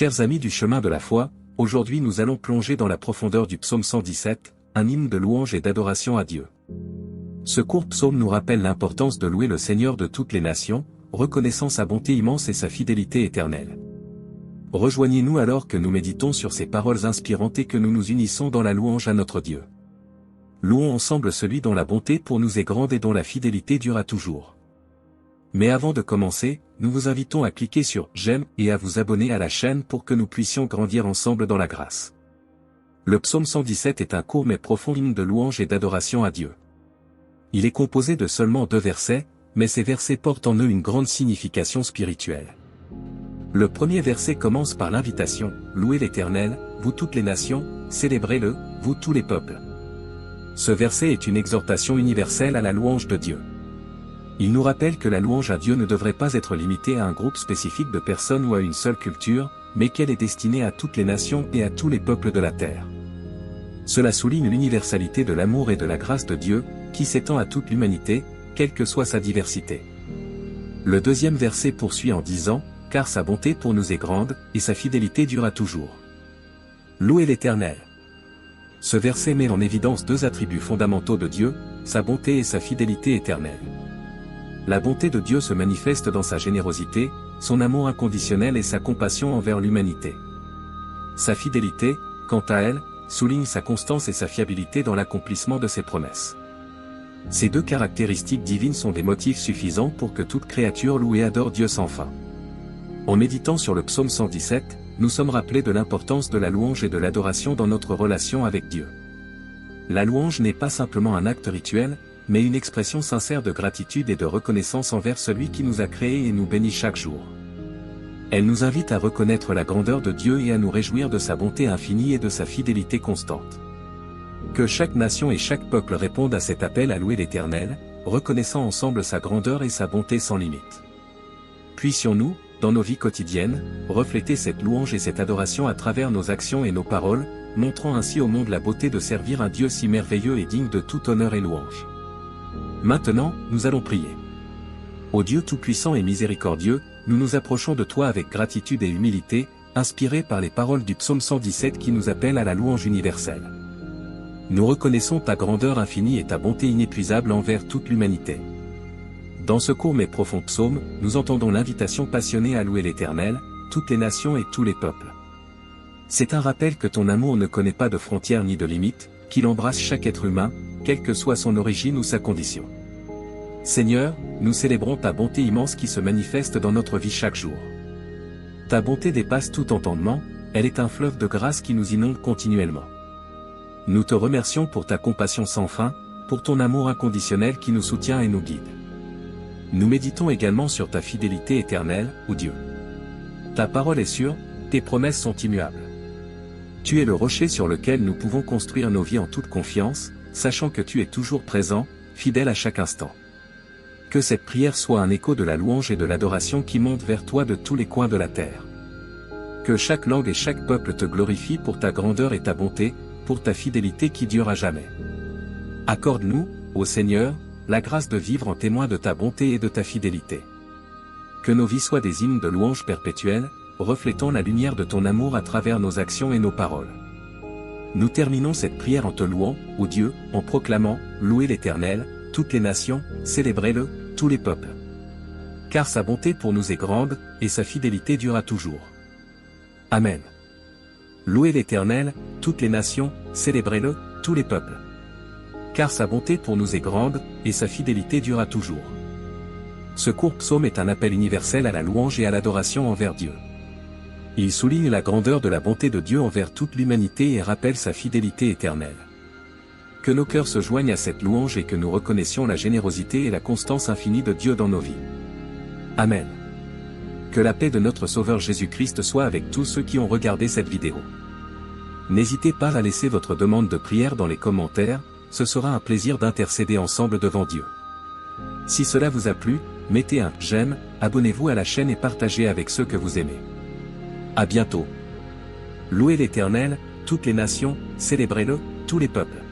Chers amis du chemin de la foi, aujourd'hui nous allons plonger dans la profondeur du psaume 117, un hymne de louange et d'adoration à Dieu. Ce court psaume nous rappelle l'importance de louer le Seigneur de toutes les nations, reconnaissant sa bonté immense et sa fidélité éternelle. Rejoignez-nous alors que nous méditons sur ces paroles inspirantes et que nous nous unissons dans la louange à notre Dieu. Louons ensemble celui dont la bonté pour nous est grande et dont la fidélité dure à toujours. Mais avant de commencer, nous vous invitons à cliquer sur « J'aime » et à vous abonner à la chaîne pour que nous puissions grandir ensemble dans la grâce. Le psaume 117 est un court mais profond hymne de louange et d'adoration à Dieu. Il est composé de seulement 2 versets, mais ces versets portent en eux une grande signification spirituelle. Le premier verset commence par l'invitation « Louez l'Éternel, vous toutes les nations, célébrez-le, vous tous les peuples ». Ce verset est une exhortation universelle à la louange de Dieu. Il nous rappelle que la louange à Dieu ne devrait pas être limitée à un groupe spécifique de personnes ou à une seule culture, mais qu'elle est destinée à toutes les nations et à tous les peuples de la terre. Cela souligne l'universalité de l'amour et de la grâce de Dieu, qui s'étend à toute l'humanité, quelle que soit sa diversité. Le deuxième verset poursuit en disant « Car sa bonté pour nous est grande, et sa fidélité dure à toujours. » Louez l'Éternel. Ce verset met en évidence 2 attributs fondamentaux de Dieu, sa bonté et sa fidélité éternelle. La bonté de Dieu se manifeste dans sa générosité, son amour inconditionnel et sa compassion envers l'humanité. Sa fidélité, quant à elle, souligne sa constance et sa fiabilité dans l'accomplissement de ses promesses. Ces 2 caractéristiques divines sont des motifs suffisants pour que toute créature loue et adore Dieu sans fin. En méditant sur le psaume 117, nous sommes rappelés de l'importance de la louange et de l'adoration dans notre relation avec Dieu. La louange n'est pas simplement un acte rituel, mais une expression sincère de gratitude et de reconnaissance envers celui qui nous a créés et nous bénit chaque jour. Elle nous invite à reconnaître la grandeur de Dieu et à nous réjouir de sa bonté infinie et de sa fidélité constante. Que chaque nation et chaque peuple répondent à cet appel à louer l'Éternel, reconnaissant ensemble sa grandeur et sa bonté sans limite. Puissions-nous, dans nos vies quotidiennes, refléter cette louange et cette adoration à travers nos actions et nos paroles, montrant ainsi au monde la beauté de servir un Dieu si merveilleux et digne de tout honneur et louange. Maintenant, nous allons prier. Ô Dieu tout-puissant et miséricordieux, nous nous approchons de toi avec gratitude et humilité, inspirés par les paroles du psaume 117 qui nous appellent à la louange universelle. Nous reconnaissons ta grandeur infinie et ta bonté inépuisable envers toute l'humanité. Dans ce court mais profond psaume, nous entendons l'invitation passionnée à louer l'Éternel, toutes les nations et tous les peuples. C'est un rappel que ton amour ne connaît pas de frontières ni de limites, qu'il embrasse chaque être humain, quelle que soit son origine ou sa condition. Seigneur, nous célébrons ta bonté immense qui se manifeste dans notre vie chaque jour. Ta bonté dépasse tout entendement, elle est un fleuve de grâce qui nous inonde continuellement. Nous te remercions pour ta compassion sans fin, pour ton amour inconditionnel qui nous soutient et nous guide. Nous méditons également sur ta fidélité éternelle, ô Dieu. Ta parole est sûre, tes promesses sont immuables. Tu es le rocher sur lequel nous pouvons construire nos vies en toute confiance, sachant que tu es toujours présent, fidèle à chaque instant. Que cette prière soit un écho de la louange et de l'adoration qui monte vers toi de tous les coins de la terre. Que chaque langue et chaque peuple te glorifie pour ta grandeur et ta bonté, pour ta fidélité qui dure à jamais. Accorde-nous, ô Seigneur, la grâce de vivre en témoin de ta bonté et de ta fidélité. Que nos vies soient des hymnes de louange perpétuels, reflétant la lumière de ton amour à travers nos actions et nos paroles. Nous terminons cette prière en te louant, ô Dieu, en proclamant « Louez l'Éternel, toutes les nations, célébrez-le, tous les peuples. » Car sa bonté pour nous est grande, et sa fidélité dure à toujours. Amen. Louez l'Éternel, toutes les nations, célébrez-le, tous les peuples. Car sa bonté pour nous est grande, et sa fidélité dure à toujours. Ce court psaume est un appel universel à la louange et à l'adoration envers Dieu. Il souligne la grandeur de la bonté de Dieu envers toute l'humanité et rappelle sa fidélité éternelle. Que nos cœurs se joignent à cette louange et que nous reconnaissions la générosité et la constance infinie de Dieu dans nos vies. Amen. Que la paix de notre Sauveur Jésus-Christ soit avec tous ceux qui ont regardé cette vidéo. N'hésitez pas à laisser votre demande de prière dans les commentaires, ce sera un plaisir d'intercéder ensemble devant Dieu. Si cela vous a plu, mettez un « j'aime », abonnez-vous à la chaîne et partagez avec ceux que vous aimez. À bientôt. Louez l'Éternel, toutes les nations, célébrez-le, tous les peuples.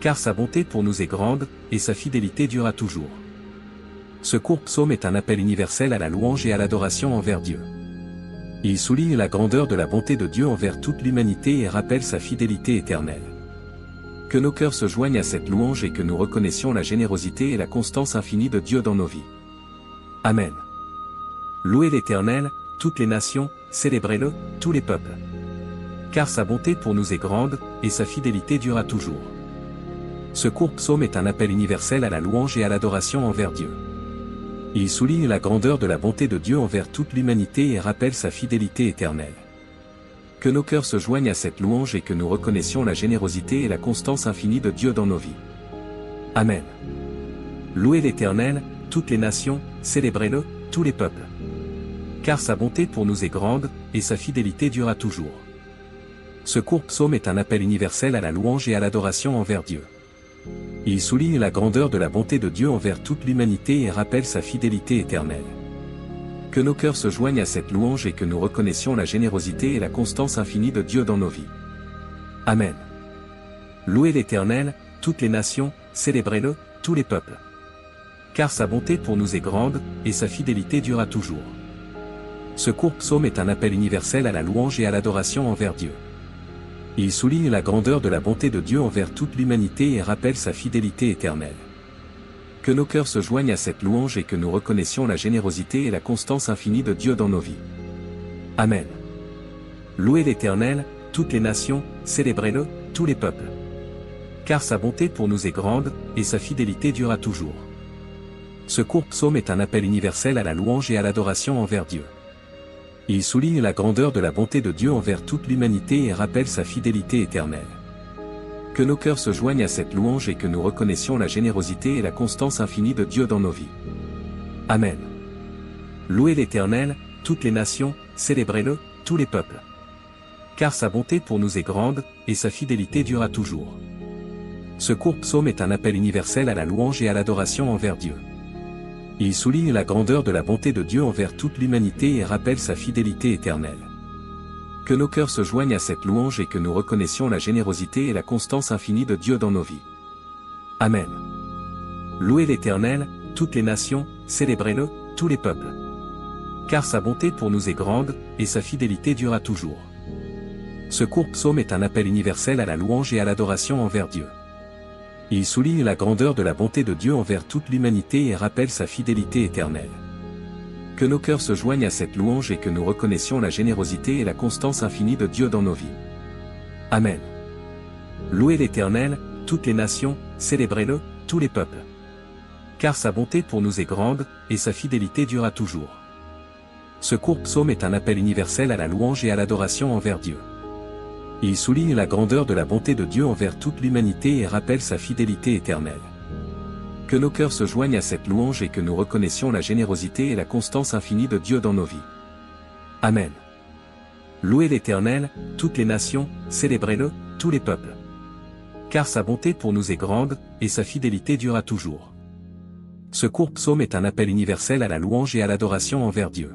Car sa bonté pour nous est grande, et sa fidélité dure à toujours. Ce court psaume est un appel universel à la louange et à l'adoration envers Dieu. Il souligne la grandeur de la bonté de Dieu envers toute l'humanité et rappelle sa fidélité éternelle. Que nos cœurs se joignent à cette louange et que nous reconnaissions la générosité et la constance infinie de Dieu dans nos vies. Amen. Louez l'Éternel, toutes les nations, célébrez-le, tous les peuples. Car sa bonté pour nous est grande, et sa fidélité durera toujours. Ce court psaume est un appel universel à la louange et à l'adoration envers Dieu. Il souligne la grandeur de la bonté de Dieu envers toute l'humanité et rappelle sa fidélité éternelle. Que nos cœurs se joignent à cette louange et que nous reconnaissions la générosité et la constance infinie de Dieu dans nos vies. Amen. Louez l'Éternel, toutes les nations, célébrez-le, tous les peuples. Car sa bonté pour nous est grande, et sa fidélité durera toujours. Ce court psaume est un appel universel à la louange et à l'adoration envers Dieu. Il souligne la grandeur de la bonté de Dieu envers toute l'humanité et rappelle sa fidélité éternelle. Que nos cœurs se joignent à cette louange et que nous reconnaissions la générosité et la constance infinie de Dieu dans nos vies. Amen. Louez l'Éternel, toutes les nations, célébrez-le, tous les peuples. Car sa bonté pour nous est grande, et sa fidélité durera toujours. Ce court psaume est un appel universel à la louange et à l'adoration envers Dieu. Il souligne la grandeur de la bonté de Dieu envers toute l'humanité et rappelle sa fidélité éternelle. Que nos cœurs se joignent à cette louange et que nous reconnaissions la générosité et la constance infinie de Dieu dans nos vies. Amen. Louez l'Éternel, toutes les nations, célébrez-le, tous les peuples. Car sa bonté pour nous est grande, et sa fidélité durera toujours. Ce court psaume est un appel universel à la louange et à l'adoration envers Dieu. Il souligne la grandeur de la bonté de Dieu envers toute l'humanité et rappelle sa fidélité éternelle. Que nos cœurs se joignent à cette louange et que nous reconnaissions la générosité et la constance infinie de Dieu dans nos vies. Amen. Louez l'Éternel, toutes les nations, célébrez-le, tous les peuples. Car sa bonté pour nous est grande, et sa fidélité durera toujours. Ce court psaume est un appel universel à la louange et à l'adoration envers Dieu. Il souligne la grandeur de la bonté de Dieu envers toute l'humanité et rappelle sa fidélité éternelle. Que nos cœurs se joignent à cette louange et que nous reconnaissions la générosité et la constance infinie de Dieu dans nos vies. Amen. Louez l'Éternel, toutes les nations, célébrez-le, tous les peuples. Car sa bonté pour nous est grande, et sa fidélité durera toujours. Ce court psaume est un appel universel à la louange et à l'adoration envers Dieu. Il souligne la grandeur de la bonté de Dieu envers toute l'humanité et rappelle sa fidélité éternelle. Que nos cœurs se joignent à cette louange et que nous reconnaissions la générosité et la constance infinie de Dieu dans nos vies. Amen. Louez l'Éternel, toutes les nations, célébrez-le, tous les peuples. Car sa bonté pour nous est grande, et sa fidélité durera toujours. Ce court psaume est un appel universel à la louange et à l'adoration envers Dieu. Il souligne la grandeur de la bonté de Dieu envers toute l'humanité et rappelle sa fidélité éternelle. Que nos cœurs se joignent à cette louange et que nous reconnaissions la générosité et la constance infinie de Dieu dans nos vies. Amen. Louez l'Éternel, toutes les nations, célébrez-le, tous les peuples. Car sa bonté pour nous est grande, et sa fidélité durera toujours. Ce court psaume est un appel universel à la louange et à l'adoration envers Dieu.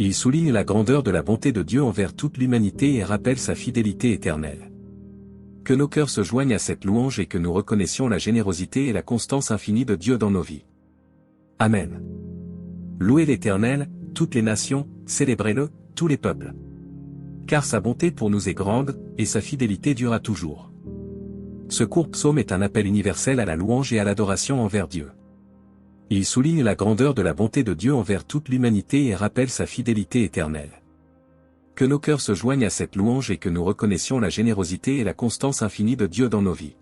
Il souligne la grandeur de la bonté de Dieu envers toute l'humanité et rappelle sa fidélité éternelle. Que nos cœurs se joignent à cette louange et que nous reconnaissions la générosité et la constance infinie de Dieu dans nos vies. Amen. Louez l'Éternel, toutes les nations, célébrez-le, tous les peuples. Car sa bonté pour nous est grande, et sa fidélité durera toujours. Ce court psaume est un appel universel à la louange et à l'adoration envers Dieu. Il souligne la grandeur de la bonté de Dieu envers toute l'humanité et rappelle sa fidélité éternelle. Que nos cœurs se joignent à cette louange et que nous reconnaissions la générosité et la constance infinie de Dieu dans nos vies.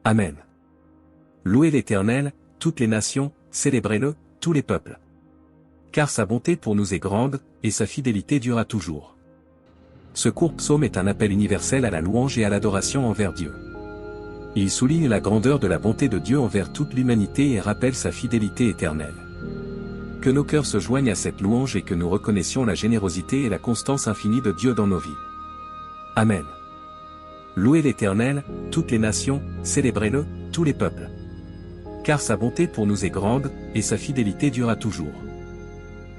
Amen. Louez l'Éternel, toutes les nations, célébrez-le, tous les peuples. Car sa bonté pour nous est grande, et sa fidélité durera toujours. Ce court psaume est un appel universel à la louange et à l'adoration envers Dieu. Il souligne la grandeur de la bonté de Dieu envers toute l'humanité et rappelle sa fidélité éternelle. Que nos cœurs se joignent à cette louange et que nous reconnaissions la générosité et la constance infinie de Dieu dans nos vies. Amen. Louez l'Éternel, toutes les nations, célébrez-le, tous les peuples. Car sa bonté pour nous est grande, et sa fidélité durera toujours.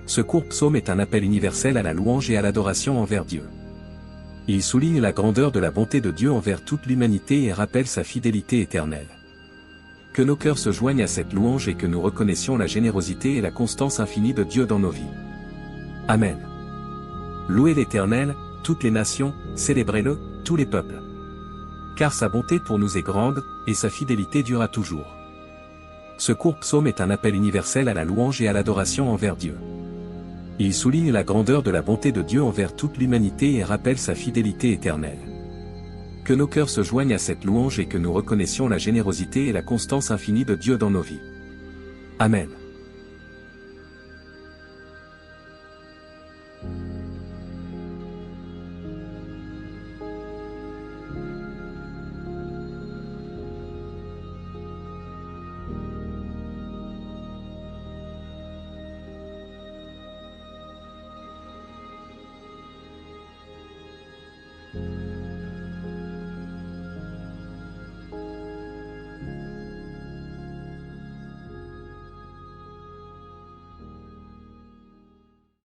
Ce court psaume est un appel universel à la louange et à l'adoration envers Dieu. Il souligne la grandeur de la bonté de Dieu envers toute l'humanité et rappelle sa fidélité éternelle. Que nos cœurs se joignent à cette louange et que nous reconnaissions la générosité et la constance infinie de Dieu dans nos vies. Amen. Louez l'Éternel, toutes les nations, célébrez-le, tous les peuples. Car sa bonté pour nous est grande, et sa fidélité dure à toujours. Ce court psaume est un appel universel à la louange et à l'adoration envers Dieu. Il souligne la grandeur de la bonté de Dieu envers toute l'humanité et rappelle sa fidélité éternelle. Que nos cœurs se joignent à cette louange et que nous reconnaissions la générosité et la constance infinie de Dieu dans nos vies. Amen.